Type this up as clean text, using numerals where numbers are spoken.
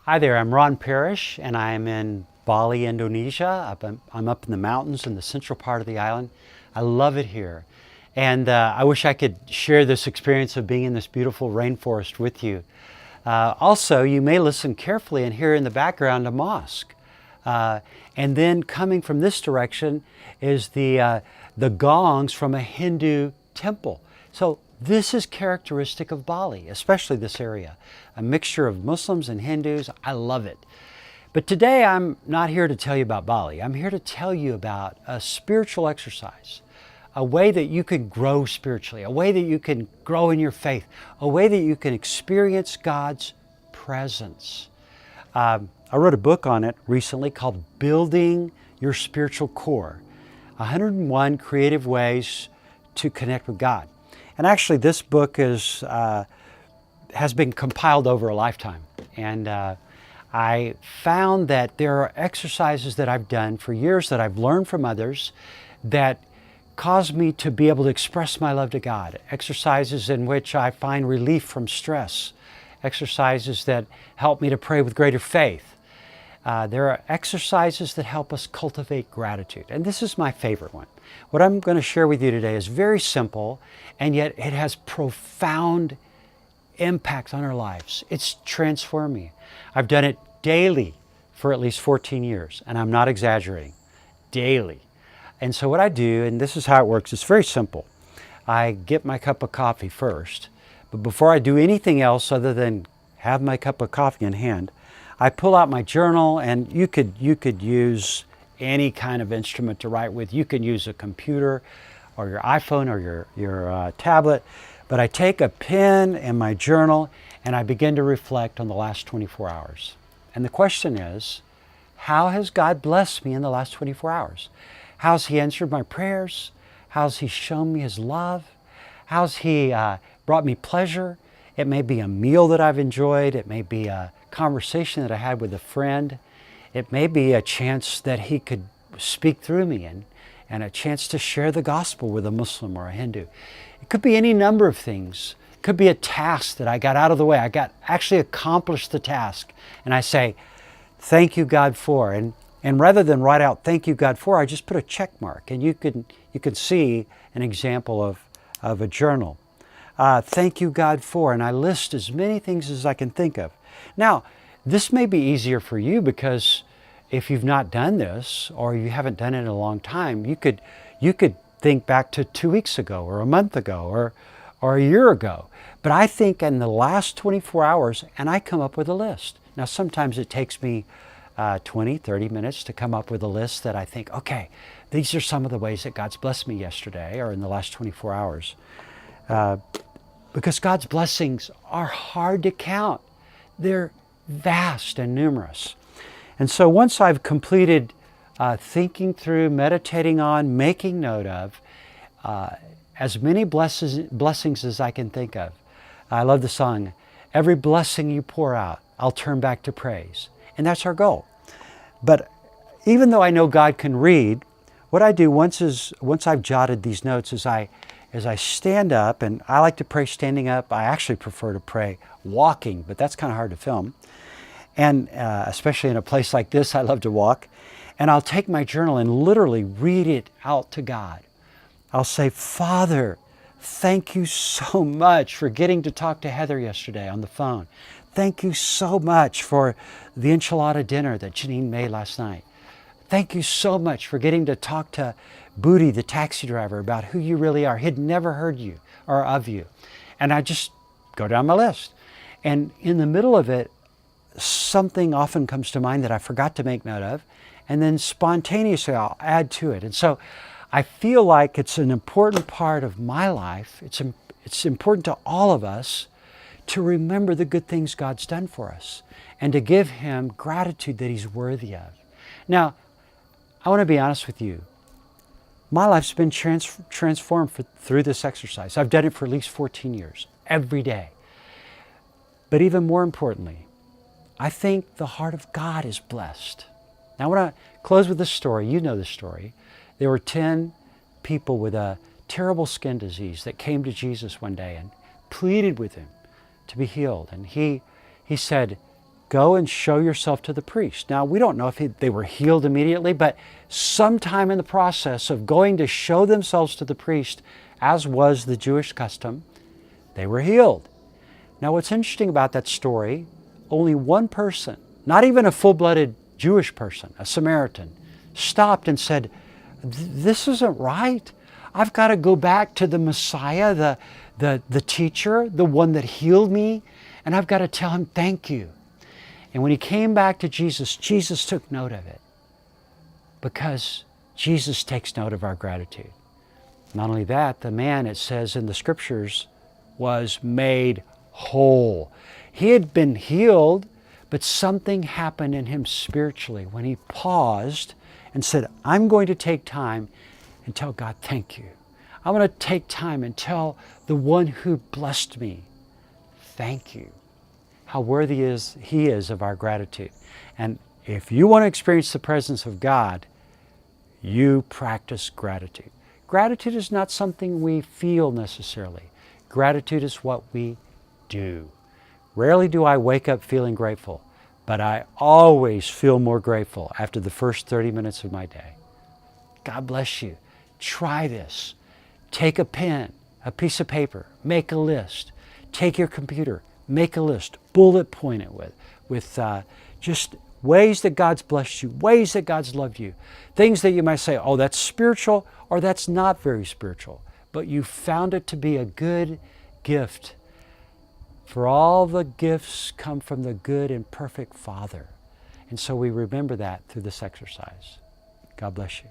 Hi there, I'm Ron Parrish and I'm in Bali, Indonesia. I'm up in the mountains in the central part of the island. I love it here. And I wish I could share this experience of being in this beautiful rainforest with you. Also, you may listen carefully and hear in the background a mosque. And then coming from this direction is the gongs from a Hindu temple. So this is characteristic of Bali, especially this area. A mixture of Muslims and Hindus. I love it. But today I'm not here to tell you about Bali. I'm here to tell you about a spiritual exercise, a way that you can grow spiritually, a way that you can grow in your faith, a way that you can experience God's presence. I wrote a book on it recently called Building Your Spiritual Core, 101 Creative Ways to Connect with God. And actually this book has been compiled over a lifetime. And I found that there are exercises that I've done for years that I've learned from others that cause me to be able to express my love to God. Exercises in which I find relief from stress. Exercises that help me to pray with greater faith. There are exercises that help us cultivate gratitude. And this is my favorite one. What I'm going to share with you today is very simple, and yet it has profound impact on our lives. It's transformed me. I've done it daily for at least 14 years, and I'm not exaggerating. Daily. And so what I do, and this is how it works, it's very simple. I get my cup of coffee first, but before I do anything else other than have my cup of coffee in hand, I pull out my journal, and you could use any kind of instrument to write with. You can use a computer or your iPhone or your tablet, but I take a pen and my journal and I begin to reflect on the last 24 hours. And the question is, how has God blessed me in the last 24 hours? How's He answered my prayers? How's He shown me His love? How's He brought me pleasure? It may be a meal that I've enjoyed. It may be a conversation that I had with a friend. It may be a chance that He could speak through me and a chance to share the gospel with a Muslim or a Hindu. It could be any number of things. It could be a task that I got out of the way. I actually accomplished the task. And I say, thank you, God, for. And rather than write out thank you, God, for, I just put a check mark. And you can see an example of a journal. Thank you, God, for. And I list as many things as I can think of. Now, this may be easier for you because if you've not done this or you haven't done it in a long time, you could think back to 2 weeks ago or a month ago or a year ago. But I think in the last 24 hours, and I come up with a list. Now, sometimes it takes me 20, 30 minutes to come up with a list that I think, okay, these are some of the ways that God's blessed me yesterday or in the last 24 hours. Because God's blessings are hard to count. They're vast and numerous. And so once I've completed thinking through, meditating on, making note of as many blessings as I can think of. I love the song, every blessing you pour out, I'll turn back to praise. And that's our goal. But even though I know God can read, what I do once I've jotted these notes is I stand up, and I like to pray standing up. I actually prefer to pray walking, but that's kind of hard to film. And especially in a place like this, I love to walk. And I'll take my journal and literally read it out to God. I'll say, Father, thank you so much for getting to talk to Heather yesterday on the phone. Thank you so much for the enchilada dinner that Janine made last night. Thank you so much for getting to talk to Booty, the taxi driver, about who you really are. He'd never heard you or of you. And I just go down my list. And in the middle of it, something often comes to mind that I forgot to make note of, and then spontaneously I'll add to it. And so I feel like it's an important part of my life. It's important to all of us to remember the good things God's done for us and to give Him gratitude that He's worthy of. Now, I want to be honest with you. My life's been transformed through this exercise. I've done it for at least 14 years, every day. But even more importantly, I think the heart of God is blessed. Now I want to close with this story. You know the story. There were 10 people with a terrible skin disease that came to Jesus one day and pleaded with Him to be healed. And he said, go and show yourself to the priest. Now, we don't know if they were healed immediately, but sometime in the process of going to show themselves to the priest, as was the Jewish custom, they were healed. Now, what's interesting about that story, only one person, not even a full-blooded Jewish person, a Samaritan, stopped and said, this isn't right. I've got to go back to the Messiah, the teacher, the one that healed me, and I've got to tell him thank you. And when he came back to Jesus, Jesus took note of it, because Jesus takes note of our gratitude. Not only that, the man, it says in the scriptures, was made whole. He had been healed, but something happened in him spiritually when he paused and said, I'm going to take time and tell God thank you. I'm going to take time and tell the one who blessed me thank you. How worthy he is of our gratitude. And if you want to experience the presence of God, you practice gratitude. Gratitude is not something we feel necessarily. Gratitude is what we do. Rarely do I wake up feeling grateful, but I always feel more grateful after the first 30 minutes of my day. God bless you. Try this. Take a pen, a piece of paper, make a list. Take your computer, make a list, bullet point it with just ways that God's blessed you, ways that God's loved you, things that you might say, oh, that's spiritual, or that's not very spiritual, but you found it to be a good gift. For all the gifts come from the good and perfect Father. And so we remember that through this exercise. God bless you.